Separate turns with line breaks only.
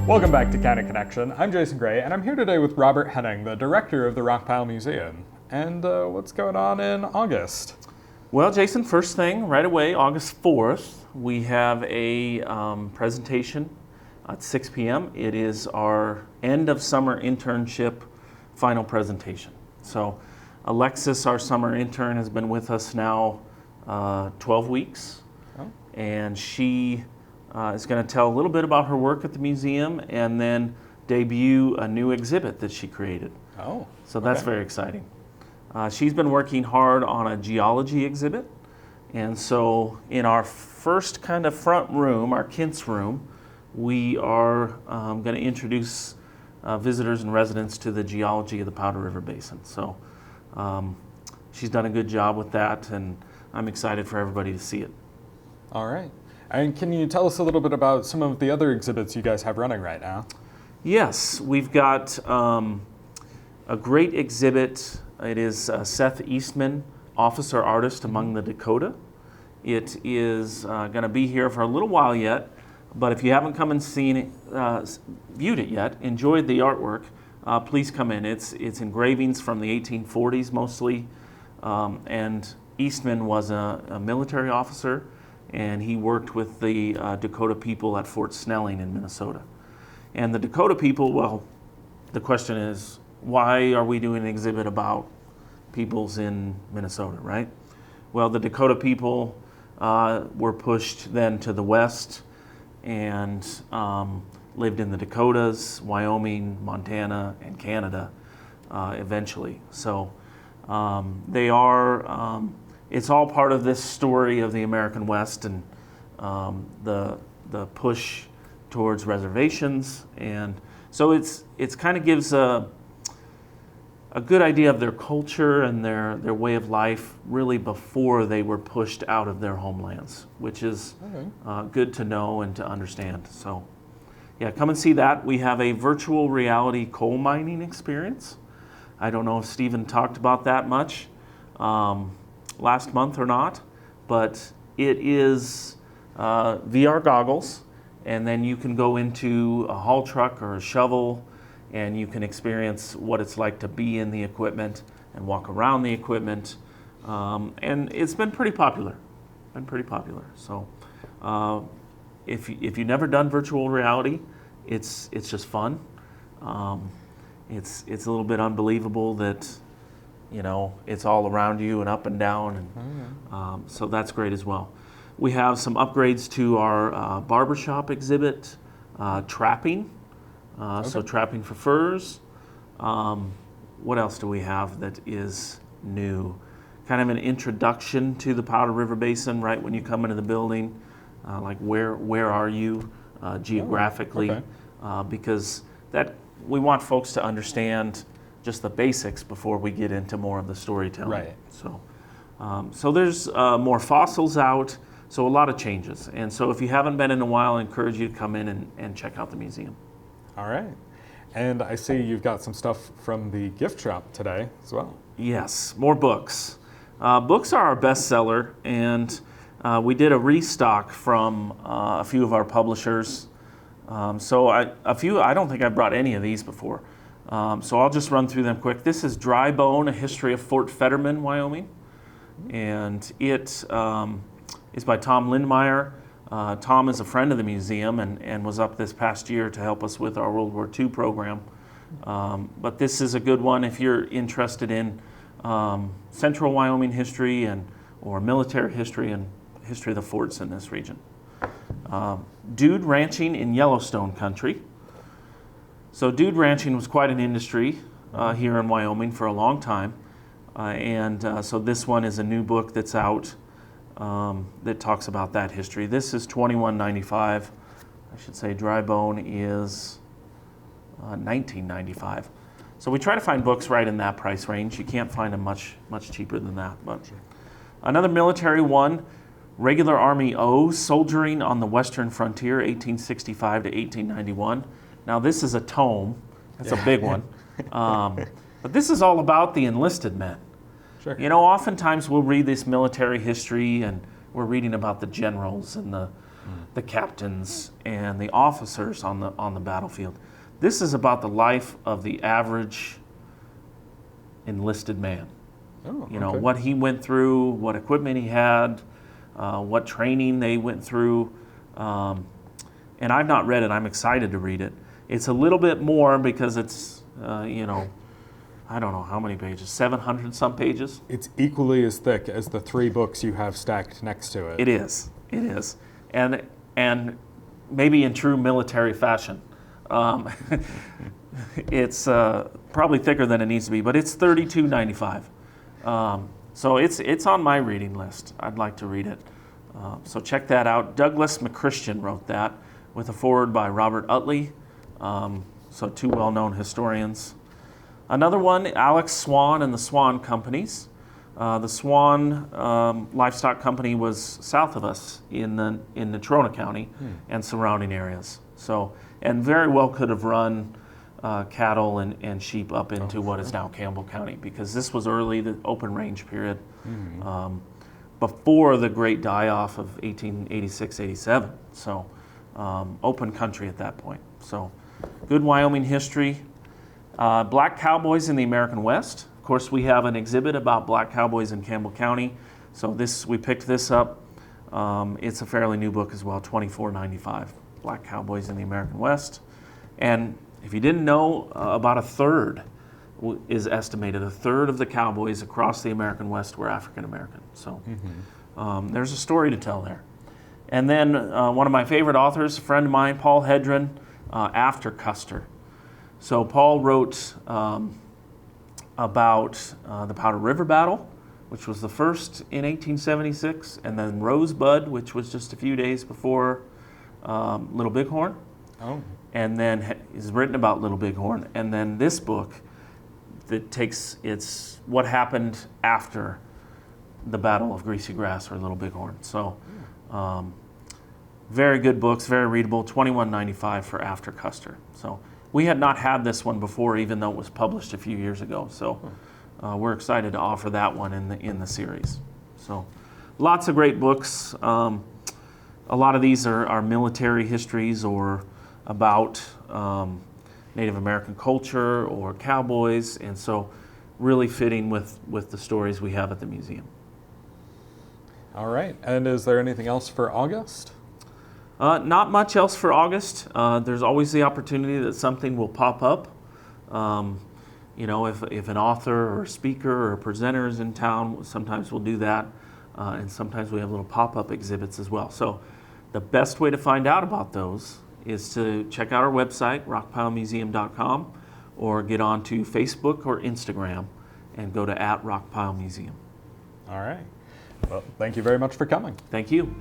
Welcome back to Canon Connection. I'm Jason Gray, and I'm here today with Robert Henning, the director of the Rockpile Museum. And what's going on in August?
Well, Jason, first thing, right away, August 4th, we have a presentation at 6 p.m. It is our end of summer internship final presentation. So Alexis, our summer intern, has been with us now 12 weeks. Oh. And she is going to tell a little bit about her work at the museum and then debut a new exhibit that she created.
Oh,
so that's very exciting. She's been working hard on a geology exhibit, and so in our first kind of front room, our Kintz room, we are going to introduce visitors and residents to the geology of the Powder River Basin. So she's done a good job with that, and I'm excited for everybody to see it.
All right. And can you tell us a little bit about some of the other exhibits you guys have running right now?
Yes, we've got a great exhibit. It is Seth Eastman, Officer Artist Among the Dakota. It is going to be here for a little while yet, but if you haven't come and seen it, viewed it yet, enjoyed the artwork, please come in. It's engravings from the 1840s mostly, and Eastman was a military officer, and he worked with the Dakota people at Fort Snelling in Minnesota. And the Dakota people, well, the question is, why are we doing an exhibit about peoples in Minnesota, right? Well, the Dakota people were pushed then to the west and lived in the Dakotas, Wyoming, Montana, and Canada eventually. So they are, it's all part of this story of the American West and the push towards reservations. And so it's kind of gives a good idea of their culture and their way of life really before they were pushed out of their homelands, which is good to know and to understand. So yeah, come and see that. We have a virtual reality coal mining experience. I don't know if Stephen talked about that much last month or not, but it is VR goggles, and then you can go into a haul truck or a shovel and you can experience what it's like to be in the equipment and walk around the equipment. And it's been pretty popular. So if you've never done virtual reality, it's just fun. It's a little bit unbelievable that, you know, it's all around you and up and down. And so that's great as well. We have some upgrades to our barbershop exhibit, trapping. So trapping for furs. What else do we have that is new? Kind of an introduction to the Powder River Basin right when you come into the building. Like where are you geographically? Because that we want folks to understand just the basics before we get into more of the storytelling.
Right.
So there's more fossils out. So a lot of changes. And so if you haven't been in a while, I encourage you to come in and check out the museum.
All right. And I see you've got some stuff from the gift shop today as well.
Yes, more books. Books are our bestseller, and we did a restock from a few of our publishers. I don't think I've brought any of these before. So I'll just run through them quick. This is Dry Bone, A History of Fort Fetterman, Wyoming. And it is by Tom Lindmeyer. Tom is a friend of the museum and was up this past year to help us with our World War II program. But this is a good one if you're interested in central Wyoming history or military history and history of the forts in this region. Dude Ranching in Yellowstone Country. So dude ranching was quite an industry here in Wyoming for a long time. So this one is a new book that's out that talks about that history. This is $21.95. I should say Dry Bone is $19.95. So we try to find books right in that price range. You can't find them much cheaper than that. But another military one, Regular Army O, Soldiering on the Western Frontier, 1865 to 1891. Now this is a tome. That's a big one. But this is all about the enlisted men.
Sure.
You know, oftentimes we'll read this military history and we're reading about the generals and the the captains and the officers on the battlefield. This is about the life of the average enlisted man.
Oh,
You know,
okay.
what he went through, what equipment he had, what training they went through. And I've not read it. I'm excited to read it. It's a little bit more because it's, you know, I don't know how many pages, 700 some pages.
It's equally as thick as the 3 books you have stacked next to it.
It is. And maybe in true military fashion. It's probably thicker than it needs to be, but it's $32.95. So it's on my reading list. I'd like to read it. So check that out. Douglas McChristian wrote that with a foreword by Robert Utley. So 2 well-known historians. Another one, Alex Swan and the Swan Companies. The Swan Livestock Company was south of us in Natrona County and surrounding areas. So, and very well could have run cattle and sheep up into what is now Campbell County, because this was early, the open range period, before the great die-off of 1886-87. So open country at that point. So good Wyoming history. Black cowboys in the American West. Of course, we have an exhibit about black cowboys in Campbell County. So we picked this up. It's a fairly new book as well, $24.95. Black cowboys in the American West. And if you didn't know, about a third is estimated. A third of the cowboys across the American West were African American. So there's a story to tell there. And then one of my favorite authors, a friend of mine, Paul Hedren, After Custer. So Paul wrote about the Powder River Battle, which was the first in 1876, and then Rosebud, which was just a few days before Little Bighorn.
Oh.
And then is written about Little Bighorn. And then this book that it's what happened after the Battle of Greasy Grass or Little Bighorn. So very good books, very readable, $21.95 for After Custer. So we had not had this one before, even though it was published a few years ago. So we're excited to offer that one in the series. So lots of great books. A lot of these are military histories or about Native American culture or cowboys, and so really fitting with the stories we have at the museum.
All right. And is there anything else for August?
Not much else for August. There's always the opportunity that something will pop up. You know, if an author or a speaker or a presenter is in town, sometimes we'll do that. And sometimes we have little pop-up exhibits as well. So the best way to find out about those is to check out our website, rockpilemuseum.com, or get on to Facebook or Instagram and go to @Rockpile Museum.
All right. Well, thank you very much for coming.
Thank you.